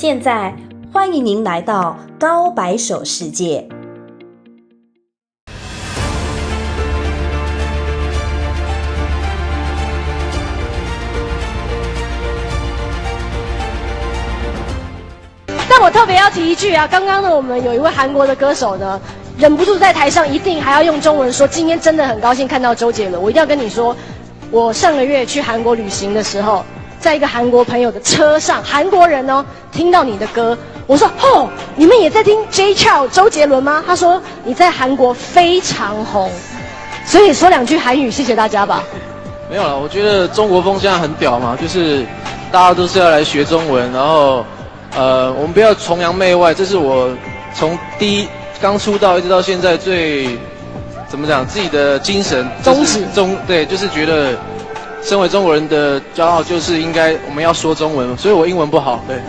现在欢迎您来到高白手世界。但我特别要提一句啊，刚刚呢，我们有一位韩国的歌手呢，忍不住在台上一定还要用中文说，今天真的很高兴看到周杰伦。我一定要跟你说，我上个月去韩国旅行的时候，在一个韩国朋友的车上，韩国人哦，听到你的歌，我说哦，你们也在听 J. Chow 周杰伦吗？他说你在韩国非常红，所以说两句韩语，谢谢大家吧。没有了，我觉得中国风现在很屌嘛，就是大家都是要来学中文，然后我们不要崇洋媚外，这是我从刚出道一直到现在最怎么讲自己的精神宗旨。对，就是觉得身为中国人的骄傲就是应该我们要说中文，所以我英文不好，对。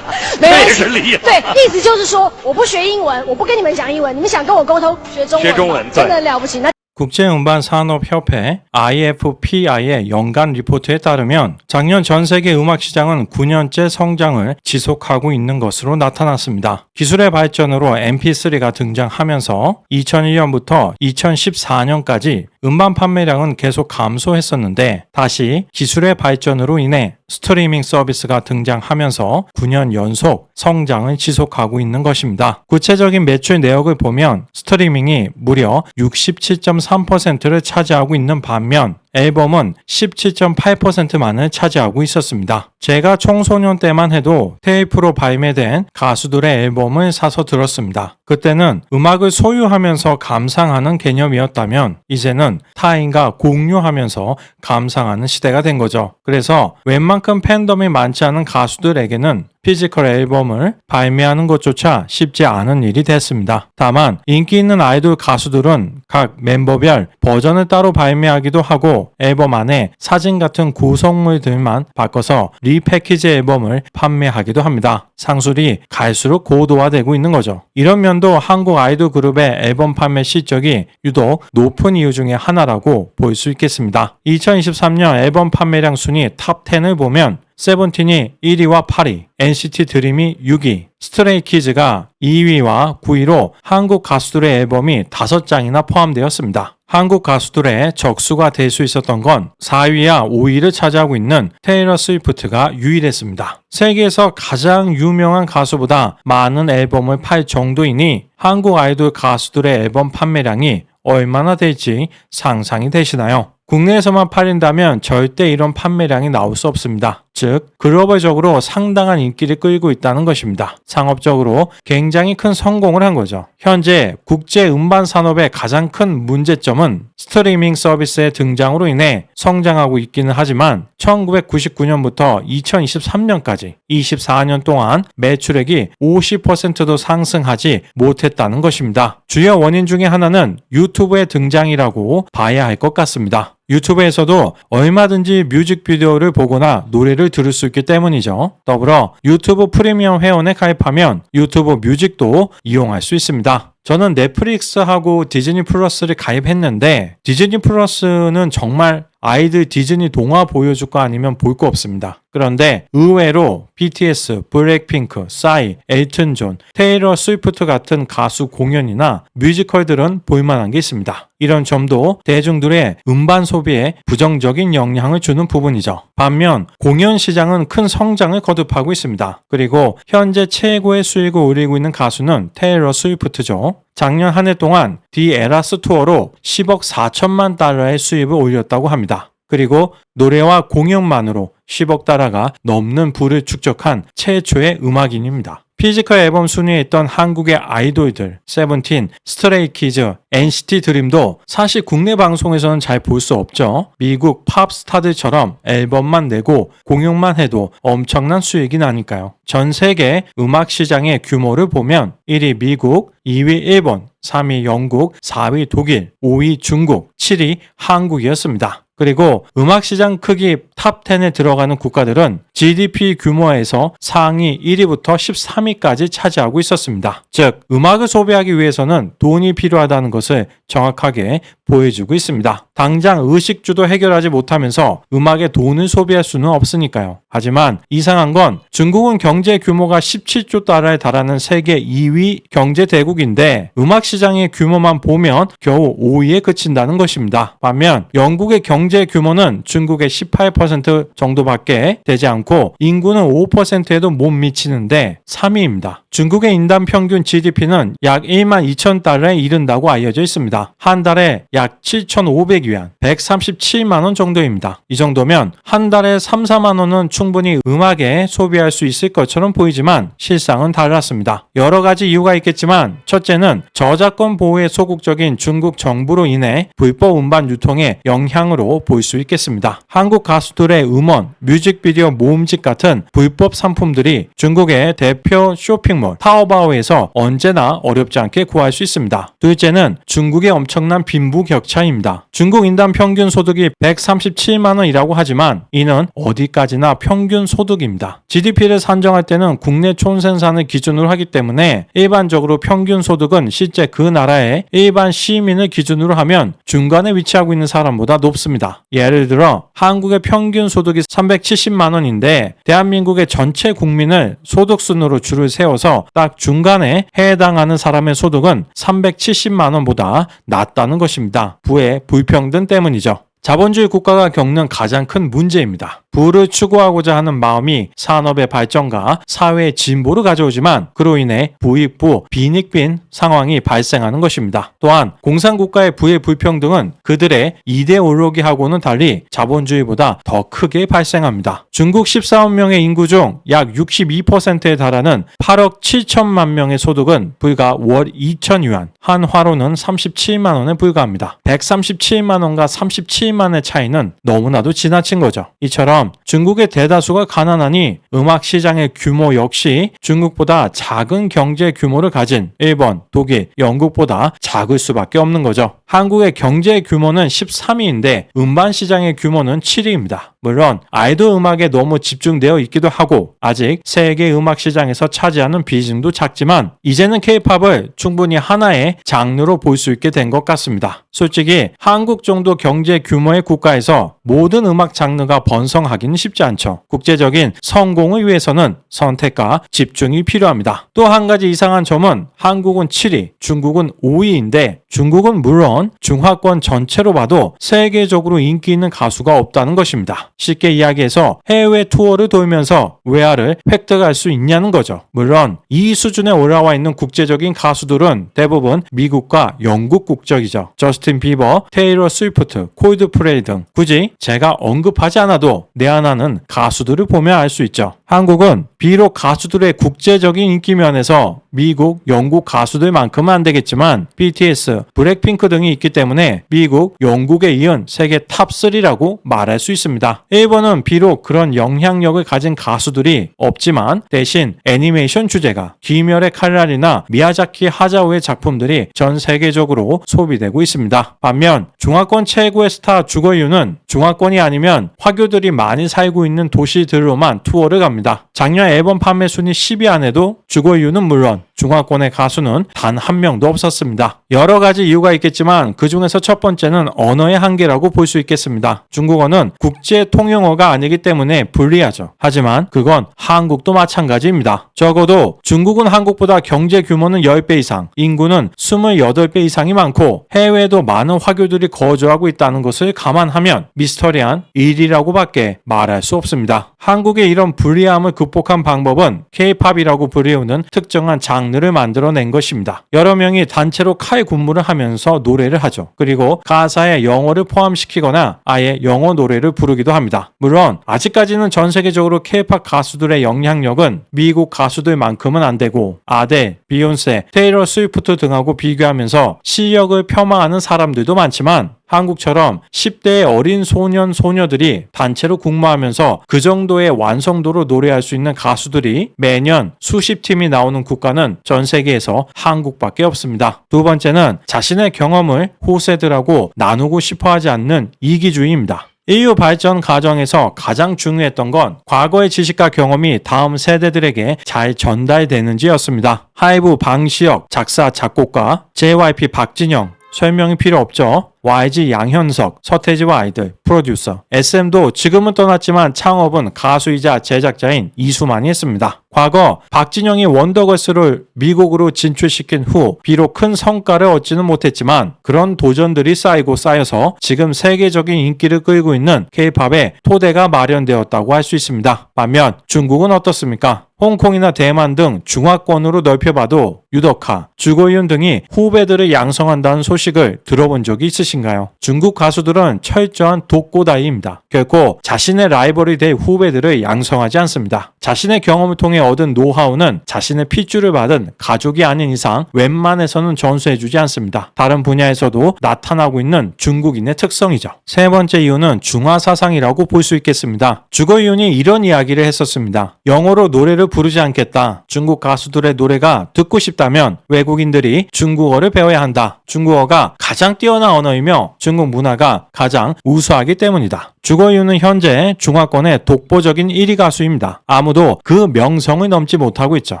没关系，对，意思就是说我不学英文，我不跟你们讲英文，你们想跟我沟通，学中文，真的了不起。那국제음반산업협회 IFPI의 연간 리포트에 따르면 작년 전 세계 음악 시장은 9년째 성장을 지속하고 있는 것으로 나타났습니다. 기술의 발전으로 MP3가 등장하면서 2001년부터 2014년까지 음반 판매량은 계속 감소했었는데 다시 기술의 발전으로 인해 스트리밍 서비스가 등장하면서 9년 연속 성장을 지속하고 있는 것입니다. 구체적인 매출 내역을 보면 스트리밍이 무려 67.3%를 차지하고 있는 반면 앨범은 17.8%만을 차지하고 있었습니다. 제가 청소년 때만 해도 테이프로 발매된 가수들의 앨범을 사서 들었습니다. 그때는 음악을 소유하면서 감상하는 개념이었다면 이제는 타인과 공유하면서 감상하는 시대가 된 거죠. 그래서 웬만큼 팬덤이 많지 않은 가수들에게는 피지컬 앨범을 발매하는 것조차 쉽지 않은 일이 됐습니다. 다만 인기 있는 아이돌 가수들은 각 멤버별 버전을 따로 발매하기도 하고 앨범 안에 사진 같은 구성물들만 바꿔서 리패키지 앨범을 판매하기도 합니다. 상술이 갈수록 고도화되고 있는 거죠. 이런 면도 한국 아이돌 그룹의 앨범 판매 실적이 유독 높은 이유 중에 하나라고 볼 수 있겠습니다. 2023년 앨범 판매량 순위 탑 10을 보면 세븐틴이 1위와 8위, NCT 드림이 6위, 스트레이키즈가 2위와 9위로 한국 가수들의 앨범이 5장이나 포함되었습니다. 한국 가수들의 적수가 될 수 있었던 건 4위와 5위를 차지하고 있는 테일러 스위프트가 유일했습니다. 세계에서 가장 유명한 가수보다 많은 앨범을 팔 정도이니 한국 아이돌 가수들의 앨범 판매량이 얼마나 될지 상상이 되시나요? 국내에서만 팔린다면 절대 이런 판매량이 나올 수 없습니다. 즉, 글로벌적으로 상당한 인기를 끌고 있다는 것입니다. 상업적으로 굉장히 큰 성공을 한 거죠. 현재 국제 음반 산업의 가장 큰 문제점은 스트리밍 서비스의 등장으로 인해 성장하고 있기는 하지만 1999년부터 2023년까지 24년 동안 매출액이 50%도 상승하지 못했다는 것입니다. 주요 원인 중에 하나는 유튜브의 등장이라고 봐야 할 것 같습니다. 유튜브에서도 얼마든지 뮤직비디오를 보거나 노래를 들을 수 있기 때문이죠. 더불어 유튜브 프리미엄 회원에 가입하면 유튜브 뮤직도 이용할 수 있습니다. 저는 넷플릭스하고 디즈니 플러스를 가입했는데 디즈니 플러스는 정말 아이들 디즈니 동화 보여줄 거 아니면 볼 거 없습니다. 그런데 의외로 BTS, 블랙핑크, 싸이, 엘튼 존, 테일러 스위프트 같은 가수 공연이나 뮤지컬들은 볼만한 게 있습니다. 이런 점도 대중들의 음반 소비에 부정적인 영향을 주는 부분이죠. 반면 공연 시장은 큰 성장을 거듭하고 있습니다. 그리고 현재 최고의 수익을 올리고 있는 가수는 테일러 스위프트죠. 작년 한 해 동안 디 에라스 투어로 10억 4천만 달러의 수입을 올렸다고 합니다. 그리고 노래와 공연만으로 10억 달러가 넘는 부를 축적한 최초의 음악인입니다. 피지컬 앨범 순위에 있던 한국의 아이돌들, 세븐틴, 스트레이키즈, NCT 드림도 사실 국내 방송에서는 잘 볼 수 없죠. 미국 팝스타들처럼 앨범만 내고 공연만 해도 엄청난 수익이 나니까요. 전 세계 음악 시장의 규모를 보면 1위 미국, 2위 일본, 3위 영국, 4위 독일, 5위 중국, 7위 한국이었습니다. 그리고 음악시장 크기 탑 10에 들어가는 국가들은 GDP 규모에서 상위 1위부터 13위까지 차지하고 있었습니다. 즉, 음악을 소비하기 위해서는 돈이 필요하다는 것을 정확하게 보여주고 있습니다. 당장 의식주도 해결하지 못하면서 음악에 돈을 소비할 수는 없으니까요. 하지만 이상한 건 중국은 경제 규모가 17조 달러에 달하는 세계 2위 경제 대국인데 음악 시장의 규모만 보면 겨우 5위에 그친다는 것입니다. 반면 영국의 경제 규모는 중국의 18% 정도밖에 되지 않고 인구는 5%에도 못 미치는데 3위입니다. 중국의 인당 평균 GDP는 약 1만 2천 달러에 이른다고 알려져 있습니다. 한 달에 약 7,500위안, 137만 원 정도입니다. 이 정도면 한 달에 3, 4만 원은 충분히 음악에 소비할 수 있을 것처럼 보이지만 실상은 달랐습니다. 여러 가지 이유가 있겠지만 첫째는 저작권 보호에 소극적인 중국 정부로 인해 불법 음반 유통의 영향으로 볼 수 있겠습니다. 한국 가수들의 음원, 뮤직비디오 모음집 같은 불법 상품들이 중국의 대표 쇼핑몰 타오바오에서 언제나 어렵지 않게 구할 수 있습니다. 둘째는 중국의 엄청난 빈부격차입니다. 중국 인당 평균 소득이 137만 원이라고 하지만 이는 어디까지나 평균 소득입니다. GDP를 산정할 때는 국내 총생산을 기준으로 하기 때문에 일반적으로 평균 소득은 실제 그 나라의 일반 시민을 기준으로 하면 중간에 위치하고 있는 사람보다 높습니다. 예를 들어 한국의 평균 소득이 370만 원인데 대한민국의 전체 국민을 소득순으로 줄을 세워서 딱 중간에 해당하는 사람의 소득은 370만 원보다 낮다는 것입니다. 부의 불평등 때문이죠. 자본주의 국가가 겪는 가장 큰 문제입니다. 부를 추구하고자 하는 마음이 산업의 발전과 사회의 진보를 가져오지만 그로 인해 부익부, 빈익빈 상황이 발생하는 것입니다. 또한 공산국가의 부의 불평등은 그들의 이데올로기하고는 달리 자본주의보다 더 크게 발생합니다. 중국 14억 명의 인구 중 약 62%에 달하는 8억 7천만 명의 소득은 불과 월 2,000위안, 한화로는 37만 원에 불과합니다. 137만 원과 37만의 차이는 너무나도 지나친 거죠. 이처럼 중국의 대다수가 가난하니 음악 시장의 규모 역시 중국보다 작은 경제 규모를 가진 일본, 독일, 영국보다 작을 수밖에 없는 거죠. 한국의 경제 규모는 13위인데 음반 시장의 규모는 7위입니다. 물론 아이돌 음악에 너무 집중되어 있기도 하고 아직 세계 음악 시장에서 차지하는 비중도 작지만 이제는 K-팝을 충분히 하나의 장르로 볼 수 있게 된 것 같습니다. 솔직히 한국 정도 경제 규모의 국가에서 모든 음악 장르가 번성하기는 쉽지 않죠. 국제적인 성공을 위해서는 선택과 집중이 필요합니다. 또 한 가지 이상한 점은 한국은 7위, 중국은 5위인데 중국은 물론 중화권 전체로 봐도 세계적으로 인기 있는 가수가 없다는 것입니다. 쉽게 이야기해서 해외 투어를 돌면서 외화를 획득할 수 있냐는 거죠. 물론 이 수준에 올라와 있는 국제적인 가수들은 대부분 미국과 영국 국적이죠. 저스틴 비버, 테일러 스위프트, 콜드플레이 등 굳이 제가 언급하지 않아도 내한하는 가수들을 보면 알 수 있죠. 한국은 비록 가수들의 국제적인 인기 면에서 미국, 영국 가수들만큼은 안 되겠지만 BTS, 블랙핑크 등이 있기 때문에 미국, 영국에 이은 세계 탑3라고 말할 수 있습니다. 일본은 비록 그런 영향력을 가진 가수들이 없지만 대신 애니메이션 주제가 귀멸의 칼날이나 미야자키 하자오의 작품들이 전 세계적으로 소비되고 있습니다. 반면 중화권 최고의 스타 주거유는 중화권이 아니면 화교들이 많이 살고 있는 도시들로만 투어를 갑니다. 작년 앨범 판매 순위 10위 안에도 주거유는 물론 중화권의 가수는 단 한 명도 없었습니다. 여러 가지 이유가 있겠지만 그 중에서 첫 번째는 언어의 한계라고 볼 수 있겠습니다. 중국어는 국제 통용어가 아니기 때문에 불리하죠. 하지만 그건 한국도 마찬가지입니다. 적어도 중국은 한국보다 경제 규모는 10배 이상, 인구는 28배 이상이 많고 해외에도 많은 화교들이 거주하고 있다는 것을 감안하면 미스터리한 일이라고밖에 말할 수 없습니다. 한국의 이런 불리함을 극복한 방법은 K-팝이라고 불리우는 특정한 장르를 만들어낸 것입니다. 여러 명이 단체로 칼 군무를 하면서 노래를 하죠. 그리고 가사에 영어를 포함시키거나 아예 영어 노래를 부르기도 합니다. 합니다. 물론 아직까지는 전 세계적으로 K-팝 가수들의 영향력은 미국 가수들만큼은 안 되고 아델, 비욘세, 테일러 스위프트 등하고 비교하면서 실력을 폄하하는 사람들도 많지만 한국처럼 10대의 어린 소년, 소녀들이 단체로 국무하면서 그 정도의 완성도로 노래할 수 있는 가수들이 매년 수십 팀이 나오는 국가는 전 세계에서 한국밖에 없습니다. 두 번째는 자신의 경험을 후세들하고 나누고 싶어 하지 않는 이기주의입니다. 인류 발전 과정에서 가장 중요했던 건 과거의 지식과 경험이 다음 세대들에게 잘 전달되는지였습니다. 하이브 방시혁, 작사, 작곡가, JYP 박진영, 설명이 필요 없죠. YG 양현석, 서태지와 아이들, 프로듀서, SM도 지금은 떠났지만 창업은 가수이자 제작자인 이수만이 했습니다. 과거 박진영이 원더걸스를 미국으로 진출시킨 후 비록 큰 성과를 얻지는 못했지만 그런 도전들이 쌓이고 쌓여서 지금 세계적인 인기를 끌고 있는 K-팝의 토대가 마련되었다고 할 수 있습니다. 반면 중국은 어떻습니까? 홍콩이나 대만 등 중화권으로 넓혀봐도 유덕화, 주고윤 등이 후배들을 양성한다는 소식을 들어본 적이 있으신가요? 중국 가수들은 철저한 독고다이입니다. 결코 자신의 라이벌이 될 후배들을 양성하지 않습니다. 자신의 경험을 통해 얻은 노하우는 자신의 핏줄을 받은 가족이 아닌 이상 웬만해서는 전수해주지 않습니다. 다른 분야에서도 나타나고 있는 중국인의 특성이죠. 세 번째 이유는 중화사상이라고 볼 수 있겠습니다. 주거윤이 이런 이야기를 했었습니다. 영어로 노래를 부르지 않겠다. 중국 가수들의 노래가 듣고 싶다면 외국인들이 중국어를 배워야 한다. 중국어가 가장 뛰어난 언어이며 중국 문화가 가장 우수하기 때문이다. 주거윤은 현재 중화권의 독보적인 1위 가수입니다. 아무도 그 명성을 넘지 못하고 있죠.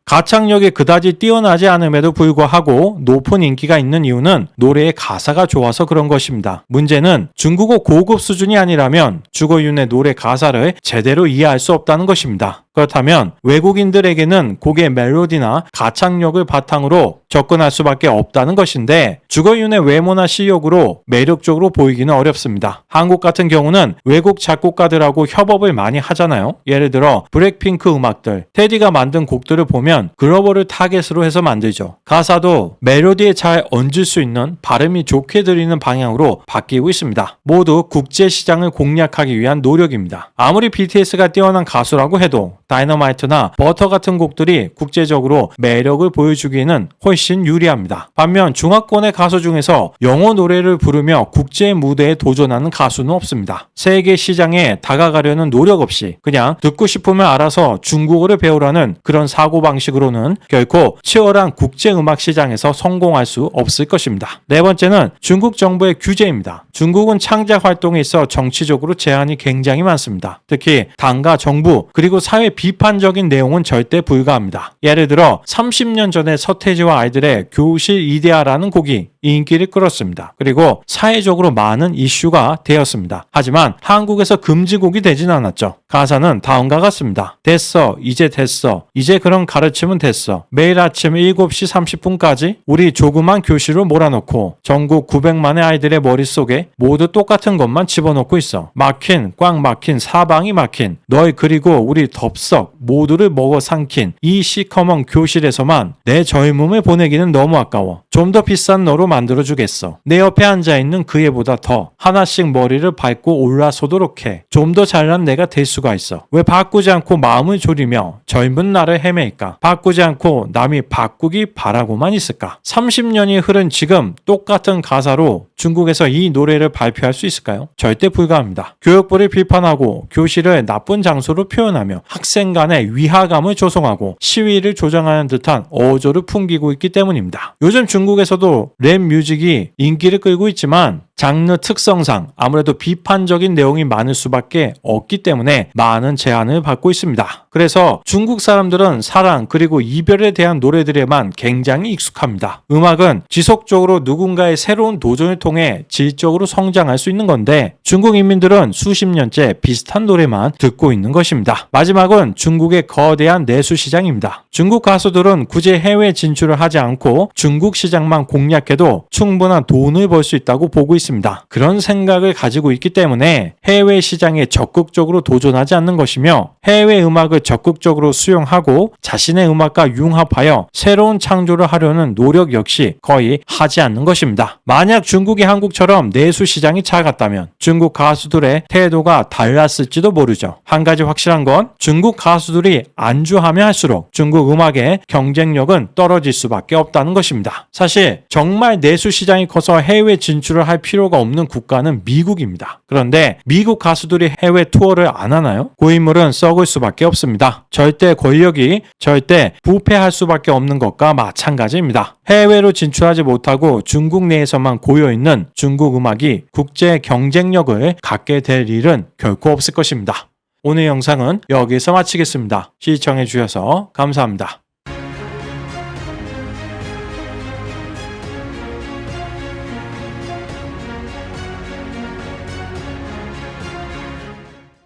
가창력이 그다지 뛰어나지 않음에도 불구하고 높은 인기가 있는 이유는 노래의 가사가 좋아서 그런 것입니다. 문제는 중국어 고급 수준이 아니라면 주거윤의 노래 가사를 제대로 이해할 수 없다는 것입니다. 그렇다면 외국인들에게는 곡의 멜로디나 가창력을 바탕으로 접근할 수밖에 없다는 것인데 주거윤의 외모나 실력으로 매력적으로 보이기는 어렵습니다. 한국 같은 경우는 외국 작곡가들하고 협업을 많이 하잖아요. 예를 들어 블랙핑크 음악들, 테디가 만든 곡들을 보면 글로벌을 타겟으로 해서 만들죠. 가사도 멜로디에 잘 얹을 수 있는 발음이 좋게 들리는 방향으로 바뀌고 있습니다. 모두 국제 시장을 공략하기 위한 노력입니다. 아무리 BTS가 뛰어난 가수라고 해도 다이너마이트나 버터 같은 곡들이 국제적으로 매력을 보여주기에는 훨씬 유리합니다. 반면 중화권의 가수 중에서 영어 노래를 부르며 국제 무대에 도전하는 가수는 없습니다. 세계 시장에 다가가려는 노력 없이 그냥 듣고 싶으면 알아서 중국어를 배우라는 그런 사고방식으로는 결코 치열한 국제음악 시장에서 성공할 수 없을 것입니다. 네 번째는 중국 정부의 규제입니다. 중국은 창작 활동에 있어 정치적으로 제한이 굉장히 많습니다. 특히 당과 정부 그리고 사회 비판적인 내용은 절대 불가합니다. 예를 들어 30년 전에 서태지와 아이들의 교실 이데아라는 곡이 인기를 끌었습니다. 그리고 사회적으로 많은 이슈가 되었습니다. 하지만 한국에서 금지곡이 되진 않았죠. 가사는 다음과 같습니다. 됐어, 이제 됐어, 이제 그런 가르침은 됐어. 매일 아침 7시 30분까지 우리 조그만 교실을 몰아넣고 전국 900만의 아이들의 머릿속에 모두 똑같은 것만 집어넣고 있어. 막힌, 꽉 막힌, 사방이 막힌 널 그리고 우리 덥석 모두를 먹어 삼킨 이 시커먼 교실에서만 내 젊음을 보내기는 너무 아까워. 좀 더 비싼 너로 만들어주겠어. 내 옆에 앉아있는 그 애보다 더 하나씩 머리를 밟고 올라서도록 해. 좀 더 잘난 내가 될 수가 있어. 왜 바꾸지 않고 마음을 졸이며 젊은 나를 헤매일까? 바꾸지 않고 남이 바꾸기 바라고만 있을까? 30년이 흐른 지금 똑같은 가사로 중국에서 이 노래를 발표할 수 있을까요? 절대 불가합니다. 교육부를 비판하고 교실을 나쁜 장소로 표현하며 학생 간의 위화감을 조성하고 시위를 조장하는 듯한 어조를 풍기고 있기 때문입니다. 요즘 중국에서도 랩 뮤직이 인기를 끌고 있지만 장르 특성상 아무래도 비판적인 내용이 많을 수밖에 없기 때문에 많은 제한을 받고 있습니다. 그래서 중국 사람들은 사랑 그리고 이별에 대한 노래들에만 굉장히 익숙합니다. 음악은 지속적으로 누군가의 새로운 도전을 통해 질적으로 성장할 수 있는 건데 중국 인민들은 수십 년째 비슷한 노래만 듣고 있는 것입니다. 마지막은 중국의 거대한 내수 시장입니다. 중국 가수들은 굳이 해외 진출을 하지 않고 중국 시장만 공략해도 충분한 돈을 벌 수 있다고 보고 있습니다. 있습니다. 그런 생각을 가지고 있기 때문에 해외 시장에 적극적으로 도전하지 않는 것이며 해외 음악을 적극적으로 수용하고 자신의 음악과 융합하여 새로운 창조를 하려는 노력 역시 거의 하지 않는 것입니다. 만약 중국이 한국처럼 내수 시장이 작았다면 중국 가수들의 태도가 달랐을지도 모르죠. 한 가지 확실한 건 중국 가수들이 안주하면 할수록 중국 음악의 경쟁력은 떨어질 수밖에 없다는 것입니다. 사실 정말 내수 시장이 커서 해외 진출을 할 필요가 없는 국가는 미국입니다. 그런데 미국 가수들이 해외 투어를 안 하나요? 고인물은 썩을 수밖에 없습니다. 절대 권력이 절대 부패할 수밖에 없는 것과 마찬가지입니다. 해외로 진출하지 못하고 중국 내에서만 고여있는 중국 음악이 국제 경쟁력을 갖게 될 일은 결코 없을 것입니다. 오늘 영상은 여기서 마치겠습니다. 시청해 주셔서 감사합니다.